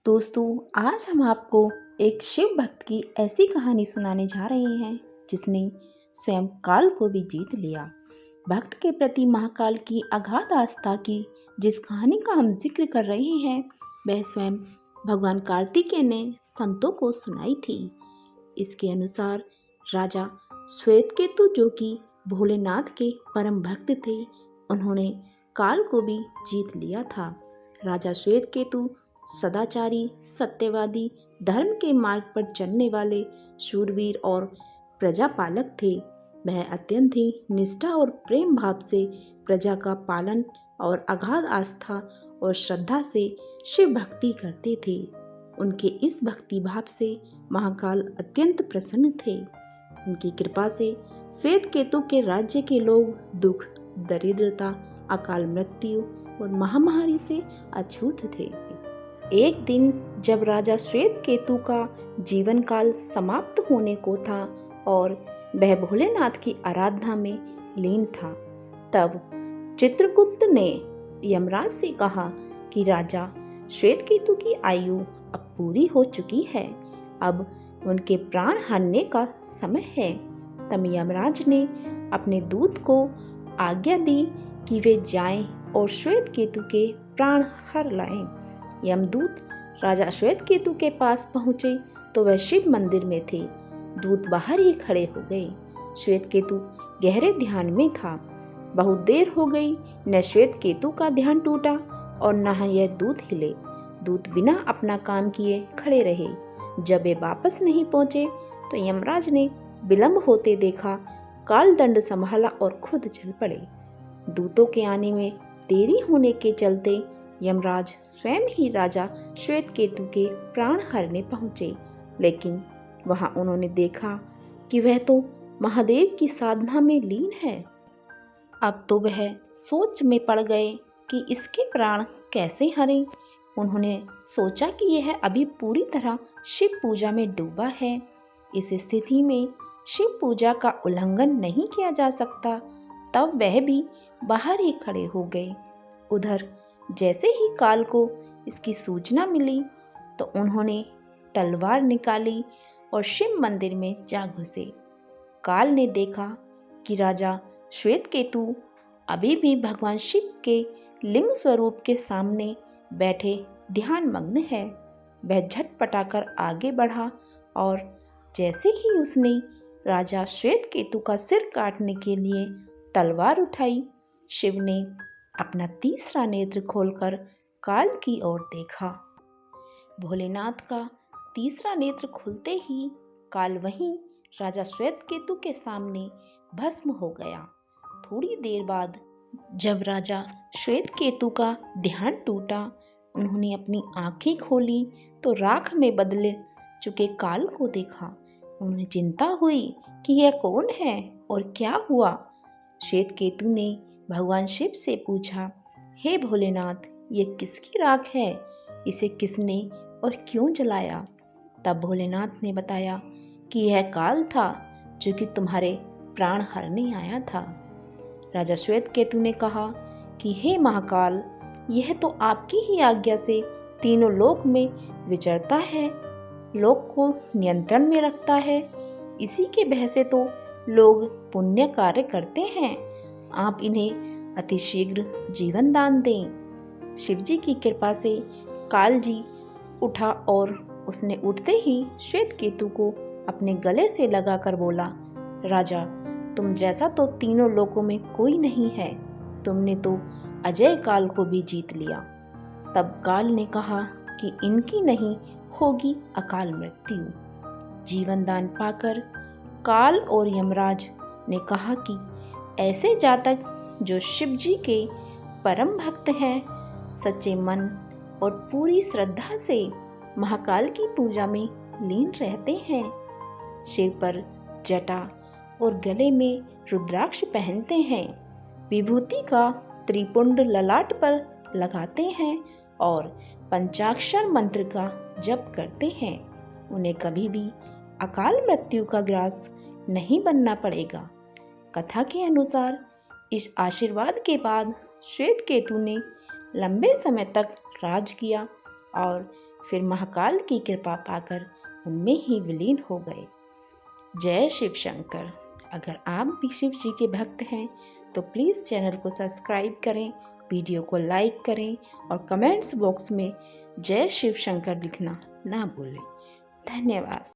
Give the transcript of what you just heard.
दोस्तों, आज हम आपको एक शिव भक्त की ऐसी कहानी सुनाने जा रहे हैं जिसने स्वयं काल को भी जीत लिया। भक्त के प्रति महाकाल की अगाध आस्था की जिस कहानी का हम जिक्र कर रहे हैं वह स्वयं भगवान कार्तिकेय ने संतों को सुनाई थी। इसके अनुसार राजा श्वेतकेतु, जो कि भोलेनाथ के परम भक्त थे, उन्होंने काल को भी जीत लिया था। राजा श्वेतकेतु सदाचारी, सत्यवादी, धर्म के मार्ग पर चलने वाले शूरवीर और प्रजापालक थे। वह अत्यंत ही निष्ठा और प्रेम भाव से प्रजा का पालन और अगाध आस्था और श्रद्धा से शिव भक्ति करते थे। उनके इस भक्ति भाव से महाकाल अत्यंत प्रसन्न थे। उनकी कृपा से श्वेतकेतु के राज्य के लोग दुख, दरिद्रता, अकाल मृत्यु और महामारी से अछूत थे। एक दिन जब राजा श्वेतकेतु का जीवन काल समाप्त होने को था और वह भोलेनाथ की आराधना में लीन था, तब चित्रगुप्त ने यमराज से कहा कि राजा श्वेतकेतु की आयु अब पूरी हो चुकी है, अब उनके प्राण हरने का समय है। तब यमराज ने अपने दूत को आज्ञा दी कि वे जाएं और श्वेतकेतु के प्राण हर लाएं। यमदूत राजा श्वेतकेतु के पास पहुंचे तो वह शिव मंदिर में थे। दूत बाहर ही खड़े हो गए। श्वेतकेतु गहरे ध्यान में था। बहुत देर हो गई, न श्वेतकेतु का ध्यान टूटा और न यह दूत हिले। दूत बिना अपना काम किए खड़े रहे। जब वे वापस नहीं पहुंचे तो यमराज ने विलंब होते देखा, काल दंड संभाला और खुद चल पड़े। दूतों के आने में देरी होने के चलते यमराज स्वयं ही राजा श्वेतकेतु के प्राण हरने पहुंचे, लेकिन वहां उन्होंने देखा कि वह तो महादेव की साधना में लीन है। अब तो वह सोच में पड़ गए कि इसके प्राण कैसे हरें। उन्होंने सोचा कि यह अभी पूरी तरह शिव पूजा में डूबा है। इस स्थिति में शिव पूजा का उल्लंघन नहीं किया जा सकता। तब वह भी बाहर ही खड़े हो गए। उधर जैसे ही काल को इसकी सूचना मिली तो उन्होंने तलवार निकाली और शिव मंदिर में जा घुसे। काल ने देखा कि राजा श्वेतकेतु अभी भी भगवान शिव के लिंग स्वरूप के सामने बैठे ध्यान मग्न है। वह झटपटाकर आगे बढ़ा और जैसे ही उसने राजा श्वेतकेतु का सिर काटने के लिए तलवार उठाई, शिव ने अपना तीसरा नेत्र खोलकर काल की ओर देखा। भोलेनाथ का तीसरा नेत्र खुलते ही काल वहीं राजा श्वेतकेतु के सामने भस्म हो गया। थोड़ी देर बाद जब राजा श्वेतकेतु का ध्यान टूटा, उन्होंने अपनी आंखें खोली तो राख में बदल चुके काल को देखा। उन्हें चिंता हुई कि यह कौन है और क्या हुआ। श्वेतकेतु ने भगवान शिव से पूछा, हे भोलेनाथ, ये किसकी राख है? इसे किसने और क्यों जलाया? तब भोलेनाथ ने बताया कि यह काल था जो कि तुम्हारे प्राण हरने आया था। राजा श्वेतकेतु ने कहा कि हे महाकाल, यह तो आपकी ही आज्ञा से तीनों लोक में विचरता है, लोक को नियंत्रण में रखता है। इसी के भय से तो लोग पुण्य कार्य करते हैं। आप इन्हें अतिशीघ्र जीवन दान दें। शिवजी की कृपा से काल जी उठा और उसने उठते ही श्वेतकेतु को अपने गले से लगाकर बोला, राजा, तुम जैसा तो तीनों लोकों में कोई नहीं है। तुमने तो अजय काल को भी जीत लिया। तब काल ने कहा कि इनकी नहीं होगी अकाल मृत्यु। जीवन दान पाकर काल और यमराज ने कहा कि ऐसे जातक जो शिव जी के परम भक्त हैं, सच्चे मन और पूरी श्रद्धा से महाकाल की पूजा में लीन रहते हैं, सिर पर जटा और गले में रुद्राक्ष पहनते हैं, विभूति का त्रिपुंड ललाट पर लगाते हैं और पंचाक्षर मंत्र का जप करते हैं, उन्हें कभी भी अकाल मृत्यु का ग्रास नहीं बनना पड़ेगा। कथा के अनुसार इस आशीर्वाद के बाद श्वेतकेतु ने लंबे समय तक राज किया और फिर महाकाल की कृपा पाकर उनमें ही विलीन हो गए। जय शिव शंकर। अगर आप भी शिव जी के भक्त हैं तो प्लीज़ चैनल को सब्सक्राइब करें, वीडियो को लाइक करें और कमेंट्स बॉक्स में जय शिव शंकर लिखना ना भूलें। धन्यवाद।